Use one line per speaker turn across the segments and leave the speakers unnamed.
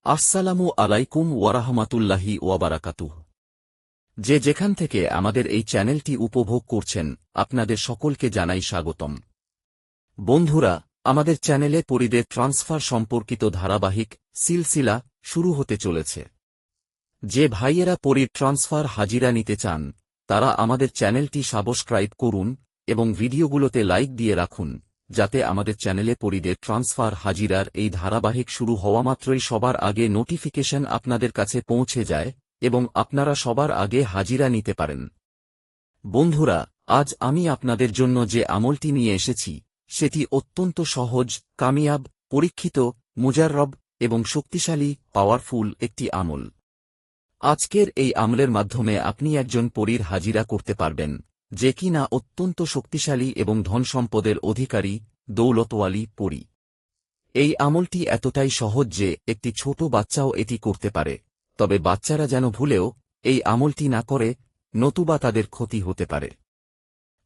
আসসালামু আলাইকুম ওয়ারাহমাতুল্লাহি ওয়াবারাকাতুহ। যে যেখান থেকে আমাদের এই চ্যানেলটি উপভোগ করছেন, আপনাদের সকলকে জানাই স্বাগতম। বন্ধুরা, আমাদের চ্যানেলে পরিদের ট্রান্সফার সম্পর্কিত ধারাবাহিক সিলসিলা শুরু হতে চলেছে। যে ভাইয়েরা পরির ট্রান্সফার হাজিরা নিতে চান, তারা আমাদের চ্যানেলটি সাবস্ক্রাইব করুন এবং ভিডিওগুলোতে লাইক দিয়ে রাখুন, যাতে আমাদের চ্যানেলে পরিদের ট্রান্সফার হাজিরার এই ধারাবাহিক শুরু হওয়া মাত্রই সবার আগে নোটিফিকেশন আপনাদের কাছে পৌঁছে যায় এবং আপনারা সবার আগে হাজিরা নিতে পারেন। বন্ধুরা, আজ আমি আপনাদের জন্য যে আমলটি নিয়ে এসেছি, সেটি অত্যন্ত সহজ, কামিয়াব, পরীক্ষিত, মুজাররব এবং শক্তিশালী, পাওয়ারফুল একটি আমল। আজকের এই আমলের মাধ্যমে আপনি একজন পরীর হাজিরা করতে পারবেন, যে কিনা অত্যন্ত শক্তিশালী এবং ধনসম্পদের অধিকারী, দৌলতওয়ালি পরী। এই আমলটি এতটাই সহজ যে একটি ছোট বাচ্চাও এটি করতে পারে, তবে বাচ্চারা যেন ভুলেও এই আমলটি না করে, নতুবা তাদের ক্ষতি হতে পারে।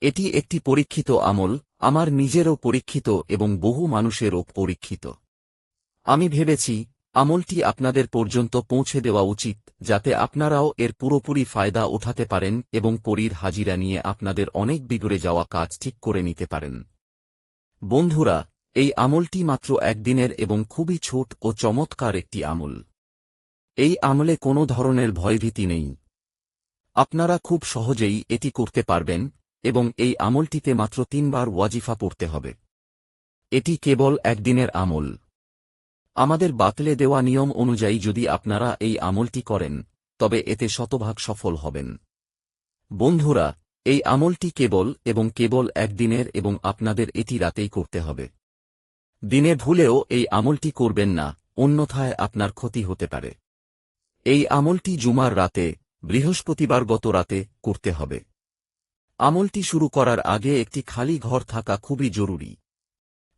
এটি একটি পরীক্ষিত আমল, আমার নিজেরও পরীক্ষিত এবং বহু মানুষেরও পরীক্ষিত। আমি ভেবেছি আমলটি আপনাদের পর্যন্ত পৌঁছে দেওয়া উচিত, যাতে আপনারাও এর পুরোপুরি ফায়দা ওঠাতে পারেন এবং পরীর হাজিরা নিয়ে আপনাদের অনেক বিগড়ে যাওয়া কাজ ঠিক করে নিতে পারেন। বন্ধুরা, এই আমলটি মাত্র একদিনের এবং খুবই ছোট ও চমৎকার একটি আমল। এই আমলে কোনো ধরনের ভয়ভীতি নেই। আপনারা খুব সহজেই এটি করতে পারবেন এবং এই আমলটিতে মাত্র 3 বার ওয়াজিফা পড়তে হবে। এটি কেবল একদিনের আমল। আমাদের বাতলে দেওয়া নিয়ম অনুযায়ী যদি আপনারা এই আমলটি করেন, তবে এতে শতভাগ সফল হবেন। বন্ধুরা, এই আমলটি কেবল একদিনের এবং আপনাদের এটি রাতেই করতে হবে। দিনে ভুলেও এই আমলটি করবেন না, অন্যথায় আপনার ক্ষতি হতে পারে। এই আমলটি জুমার রাতে, বৃহস্পতিবার গত রাতে করতে হবে। আমলটি শুরু করার আগে একটি খালি ঘর থাকা খুবই জরুরি।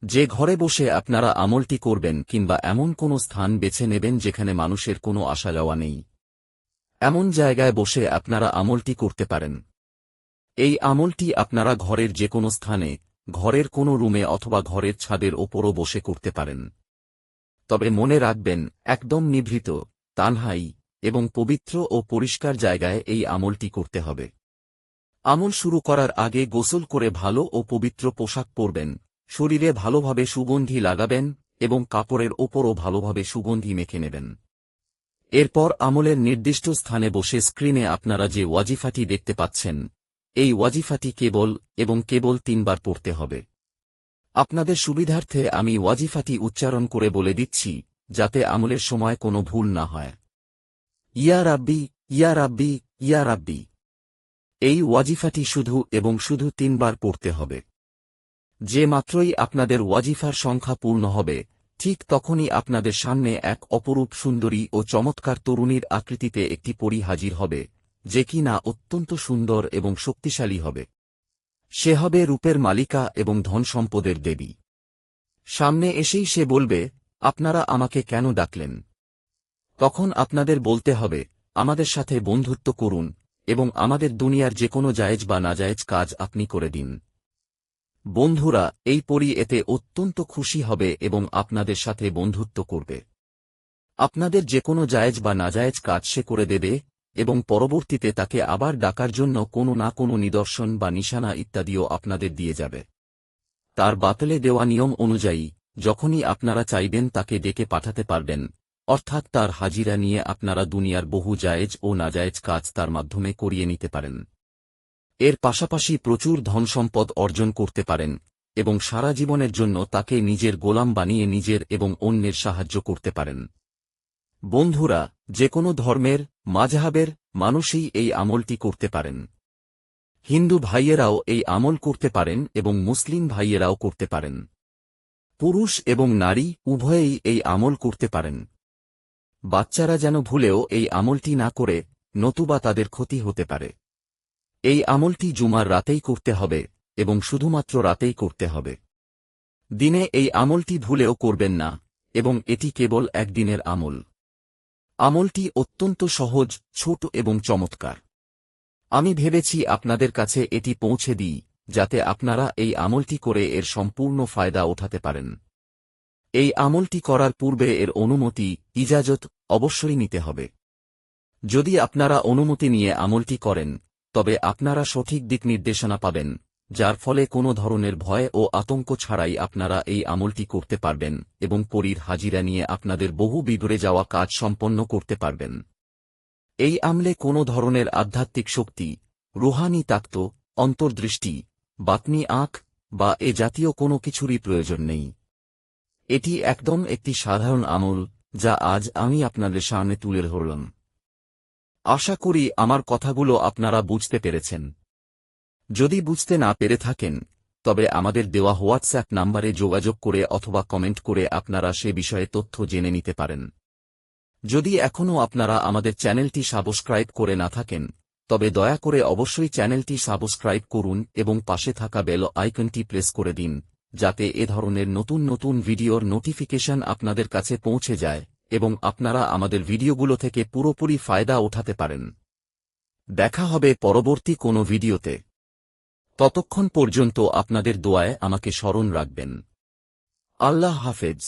যে ঘরে বসে আপনারা আমলটি করবেন কিংবা এমন কোনো স্থান বেছে নেবেন যেখানে মানুষের কোনো আসা যাওয়া নেই, এমন জায়গায় বসে আপনারা আমলটি করতে পারেন। এই আমলটি আপনারা ঘরের যে কোনো স্থানে, ঘরের কোনো রুমে অথবা ঘরের ছাদের ওপরও বসে করতে পারেন। তবে মনে রাখবেন, একদম নিভৃত, তানহাই এবং পবিত্র ও পরিষ্কার জায়গায় এই আমলটি করতে হবে। আমল শুরু করার আগে গোসল করে ভালো ও পবিত্র পোশাক পরবেন, শরীরে ভালোভাবে সুগন্ধি লাগাবেন এবং কাপড়ের ওপরও ভালোভাবে সুগন্ধি মেখে নেবেন। এরপর আমলের নির্দিষ্ট স্থানে বসে স্ক্রিনে আপনারা যে ওয়াজিফাটি দেখতে পাচ্ছেন, এই ওয়াজিফাটি কেবল 3 বার পড়তে হবে। আপনাদের সুবিধার্থে আমি ওয়াজিফাটি উচ্চারণ করে বলে দিচ্ছি, যাতে আমলের সময় কোনো ভুল না হয়। ইয়া রাব্বি, ইয়া রাব্বি, ইয়া রাব্বি। এই ওয়াজিফাটি শুধু 3 বার পড়তে হবে। যে মাত্রই আপনাদের ওয়াজিফার সংখ্যা পূর্ণ হবে, ঠিক তখনই আপনাদের সামনে এক অপরূপ সুন্দরী ও চমৎকার তরুণীর আকৃতিতে একটি পরী হাজির হবে, যে কিনা অত্যন্ত সুন্দর এবং শক্তিশালী হবে। সে হবে রূপের মালিকা এবং ধনসম্পদের দেবী। সামনে এসেই সে বলবে, আপনারা আমাকে কেন ডাকলেন? তখন আপনাদের বলতে হবে, আমাদের সাথে বন্ধুত্ব করুন এবং আমাদের দুনিয়ার যে কোনো জায়েজ বা নাজায়েজ কাজ আপনি করে দিন। বন্ধুরা, এই পরী এতে অত্যন্ত খুশি হবে এবং আপনাদের সাথে বন্ধুত্ব করবে। আপনাদের যে কোনো জায়েজ বা নাজায়েজ কাজ সে করে দেবে এবং পরবর্তীতে তাকে আবার ডাকার জন্য কোনো না কোনো নিদর্শন বা নিশানা ইত্যাদিও আপনাদের দিয়ে যাবে। তার বাতলে দেওয়া নিয়ম অনুযায়ী যখনই আপনারা চাইবেন তাকে ডেকে পাঠাতে পারবেন, অর্থাৎ তার হাজিরা নিয়ে আপনারা দুনিয়ার বহু জায়েজ ও নাজায়েজ কাজ তার মাধ্যমে করিয়ে নিতে পারেন। এর পাশাপাশি প্রচুর ধনসম্পদ অর্জন করতে পারেন এবং সারা জীবনের জন্য তাকে নিজের গোলাম বানিয়ে নিজের এবং অন্যের সাহায্য করতে পারেন। বন্ধুরা, যে কোনো ধর্মের, মাযহাবের মানুষই এই আমলটি করতে পারেন। হিন্দু ভাইয়েরাও এই আমল করতে পারেন এবং মুসলিম ভাইয়েরাও করতে পারেন। পুরুষ এবং নারী উভয়েই এই আমল করতে পারেন। বাচ্চারা যেন ভুলেও এই আমলটি না করে, নতুবা তাদের ক্ষতি হতে পারে। এই আমলটি জুমার রাতেই করতে হবে এবং শুধুমাত্র রাতেই করতে হবে। দিনে এই আমলটি ভুলেও করবেন না এবং এটি কেবল একদিনের আমল। আমলটি অত্যন্ত সহজ, ছোট এবং চমৎকার। আমি ভেবেছি আপনাদের কাছে এটি পৌঁছে দিই, যাতে আপনারা এই আমলটি করে এর সম্পূর্ণ ফায়দা ওঠাতে পারেন। এই আমলটি করার পূর্বে এর অনুমতি, ইজাজত অবশ্যই নিতে হবে। যদি আপনারা অনুমতি নিয়ে আমলটি করেন, তবে আপনারা সঠিক দিক নির্দেশনা পাবেন, যার ফলে কোনো ধরনের ভয় ও আতঙ্ক ছাড়াই আপনারা এই আমলটি করতে পারবেন এবং পরীর হাজিরা নিয়ে আপনাদের বহু বিদূরে যাওয়া কাজ সম্পন্ন করতে পারবেন। এই আমলে কোনো ধরনের আধ্যাত্মিক শক্তি, রুহানি তাক্ত, অন্তর্দৃষ্টি, বাতনি আঁখ বা এ জাতীয় কোনো কিছুরই প্রয়োজন নেই। এটি একদম একটি সাধারণ আমল, যা আজ আমি আপনাদের সামনে তুলে ধরলাম। আশা করি আমার কথাগুলো আপনারা বুঝতে পেরেছেন। যদি বুঝতে না পেরে থাকেন, তবে আমাদের দেওয়া হোয়াটসঅ্যাপ নম্বরে যোগাযোগ করে অথবা কমেন্ট করে আপনারা সে বিষয়ে তথ্য জেনে নিতে পারেন। যদি এখনও আপনারা আমাদের চ্যানেলটি সাবস্ক্রাইব করে না থাকেন, তবে দয়া করে অবশ্যই চ্যানেলটি সাবস্ক্রাইব করুন এবং পাশে থাকা বেল আইকনটি প্রেস করে দিন, যাতে এ ধরনের নতুন নতুন ভিডিওর নোটিফিকেশন আপনাদের কাছে পৌঁছে যায় এবং আপনারা আমাদের ভিডিওগুলো থেকে পুরোপুরি ফায়দা ওঠাতে পারেন। দেখা হবে পরবর্তী কোনো ভিডিওতে। ততক্ষণ পর্যন্ত আপনাদের দোয়ায় আমাকে স্মরণ রাখবেন। আল্লাহ হাফেজ।